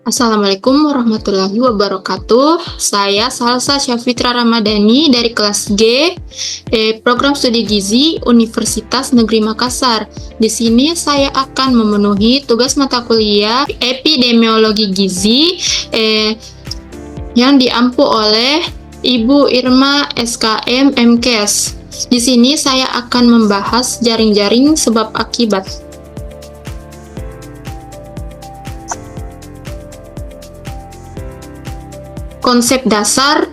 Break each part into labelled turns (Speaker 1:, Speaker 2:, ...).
Speaker 1: Assalamualaikum warahmatullahi wabarakatuh. Saya Salsa Syafitra Ramadhani dari kelas G, program studi gizi Universitas Negeri Makassar. Di sini saya akan memenuhi tugas mata kuliah epidemiologi gizi yang diampu oleh Ibu Irma SKM MKes. Di sini saya akan membahas jaring-jaring sebab akibat. Konsep dasar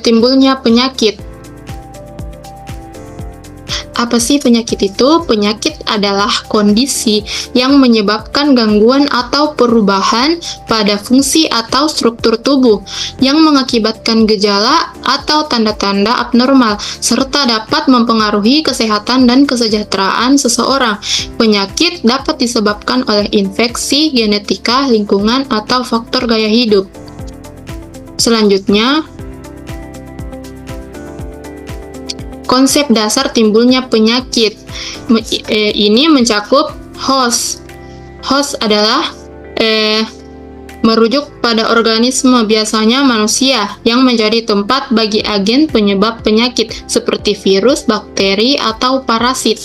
Speaker 1: timbulnya penyakit. Apa sih penyakit itu? Penyakit adalah kondisi yang menyebabkan gangguan atau perubahan pada fungsi atau struktur tubuh yang mengakibatkan gejala atau tanda-tanda abnormal serta dapat mempengaruhi kesehatan dan kesejahteraan seseorang. Penyakit dapat disebabkan oleh infeksi, genetika, lingkungan, atau faktor gaya hidup. Selanjutnya, konsep dasar timbulnya penyakit. Ini mencakup host. Host adalah merujuk pada organisme, biasanya manusia, yang menjadi tempat bagi agen penyebab penyakit seperti virus, bakteri, atau parasit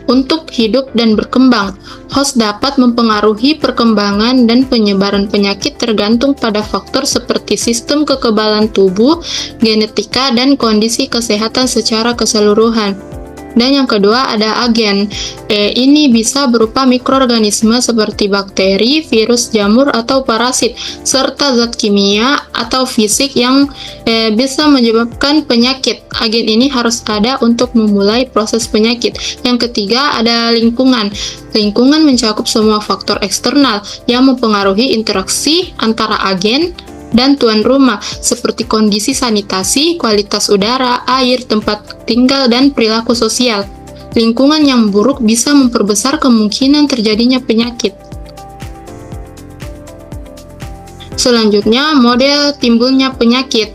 Speaker 1: untuk hidup dan berkembang. Host dapat mempengaruhi perkembangan dan penyebaran penyakit tergantung pada faktor seperti sistem kekebalan tubuh, genetika, dan kondisi kesehatan secara keseluruhan. Dan yang kedua ada agen. Ini bisa berupa mikroorganisme seperti bakteri, virus, jamur, atau parasit, serta zat kimia atau fisik yang bisa menyebabkan penyakit. Agen ini harus ada untuk memulai proses penyakit. Yang ketiga ada lingkungan. Lingkungan mencakup semua faktor eksternal yang mempengaruhi interaksi antara agen dan tuan rumah, seperti kondisi sanitasi, kualitas udara, air, tempat tinggal, dan perilaku sosial. Lingkungan yang buruk bisa memperbesar kemungkinan terjadinya penyakit. Selanjutnya, model timbulnya penyakit.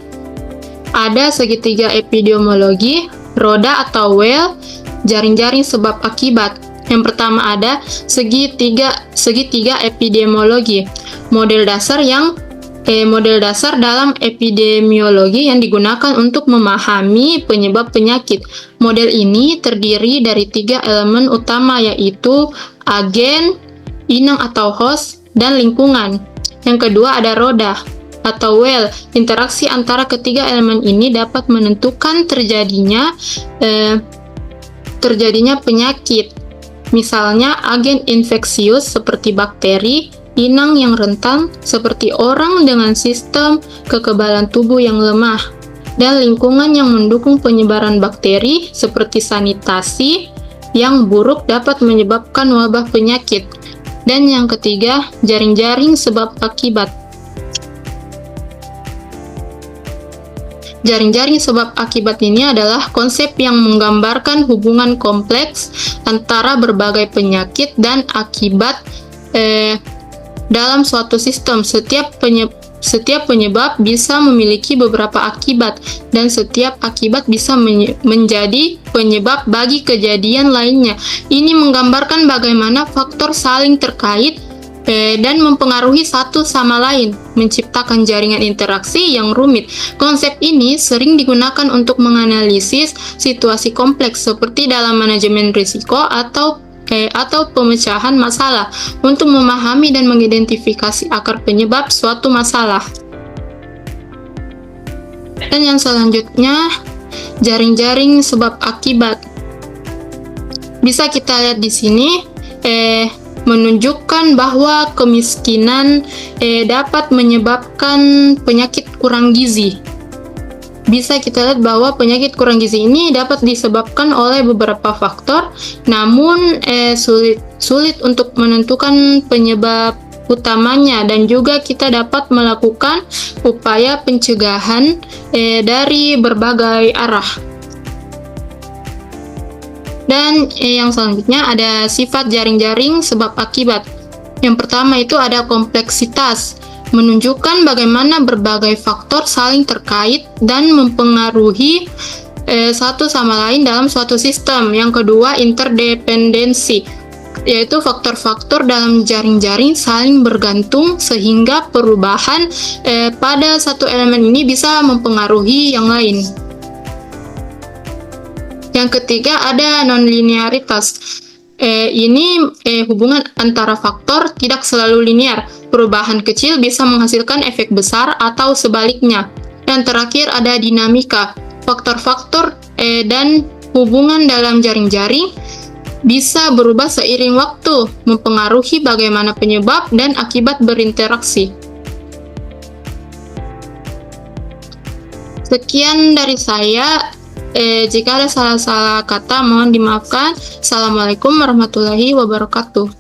Speaker 1: Ada segitiga epidemiologi, roda atau well, jaring-jaring sebab akibat. Yang pertama ada segitiga epidemiologi. Model dasar dalam epidemiologi yang digunakan untuk memahami penyebab penyakit. Model ini terdiri dari 3 elemen utama, yaitu agen, inang atau host, dan lingkungan. Yang kedua ada roda atau well. Interaksi antara ketiga elemen ini dapat menentukan terjadinya penyakit. Misalnya agen infeksius seperti bakteri, inang yang rentan seperti orang dengan sistem kekebalan tubuh yang lemah, dan lingkungan yang mendukung penyebaran bakteri seperti sanitasi yang buruk dapat menyebabkan wabah penyakit. Dan yang ketiga, jaring-jaring sebab akibat. Jaring-jaring sebab akibat ini adalah konsep yang menggambarkan hubungan kompleks antara berbagai penyakit dan akibat dalam suatu sistem. Setiap penyebab bisa memiliki beberapa akibat, dan setiap akibat bisa menjadi penyebab bagi kejadian lainnya. Ini menggambarkan bagaimana faktor saling terkait dan mempengaruhi satu sama lain, menciptakan jaringan interaksi yang rumit. Konsep ini sering digunakan untuk menganalisis situasi kompleks seperti dalam manajemen risiko atau pemecahan masalah, untuk memahami dan mengidentifikasi akar penyebab suatu masalah. Dan yang selanjutnya, jaring-jaring sebab akibat. Bisa kita lihat di sini menunjukkan bahwa kemiskinan dapat menyebabkan penyakit kurang gizi. Bisa kita lihat bahwa penyakit kurang gizi ini dapat disebabkan oleh beberapa faktor, namun sulit untuk menentukan penyebab utamanya, dan juga kita dapat melakukan upaya pencegahan dari berbagai arah. Dan yang selanjutnya ada sifat jaring-jaring sebab akibat. Yang pertama itu ada kompleksitas, menunjukkan bagaimana berbagai faktor saling terkait dan mempengaruhi satu sama lain dalam suatu sistem. Yang kedua, interdependensi, yaitu faktor-faktor dalam jaring-jaring saling bergantung sehingga perubahan pada satu elemen ini bisa mempengaruhi yang lain. Yang ketiga ada non-linearitas. Ini hubungan antara faktor tidak selalu linear. Perubahan kecil bisa menghasilkan efek besar atau sebaliknya. Yang terakhir ada dinamika. Faktor-faktor dan hubungan dalam jaring-jaring bisa berubah seiring waktu, mempengaruhi bagaimana penyebab dan akibat berinteraksi. Sekian dari saya. Jika ada salah-salah kata, mohon dimaafkan. Assalamualaikum warahmatullahi wabarakatuh.